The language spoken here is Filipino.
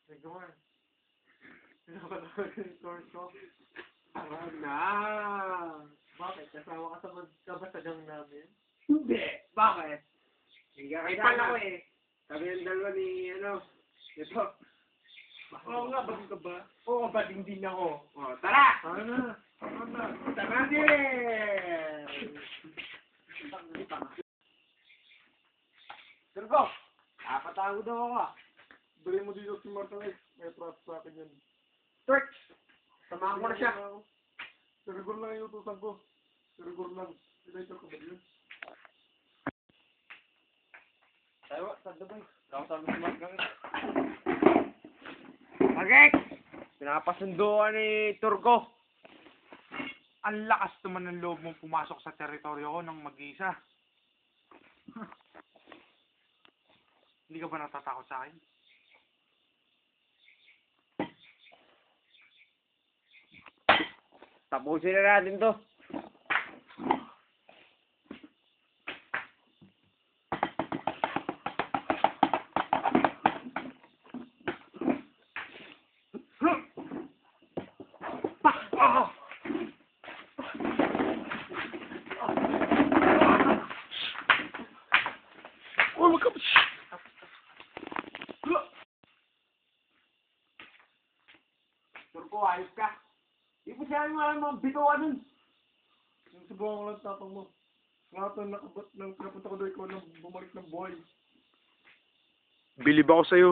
Sigmar. Pinapatawag yung source ko. Tara na! Bakit? Kasama ka sa magkabasagang namin? Hindi! Bakit? Hindi ka May kailangan. pala ko eh. Kami yung dalawa ni, ito. Oo nga, bakit ka ba? Oo, ba't hindi na ako? Oh, tara! Tara na. Tara na. Tara din! Turbo! Napatago daw ako. Bili mo dito si Marta X. May trust sa akin yan. Torch! Samahan ko na siya. Sirigor lang yung utusan ko. Sirigor lang. Sirigor ko ba yun? Tayo, saan ba? Ako sabi si Mark lang. Magek! Pinapasunduan ni Turko. Ang lakas naman ng loob mong pumasok sa teritoryo ko ng mag-isa. Hindi ka ba natatakot sa akin? Tapusin na natin to. Oh, wag ka ba? Turko, ayos ka. Di mo siya yung mga bituan nun. Yung subukan ko lang tapang mo. Nga ito, nakapunta ko doon ikaw nang bumalik ng buhay. Bilib ako sa'yo.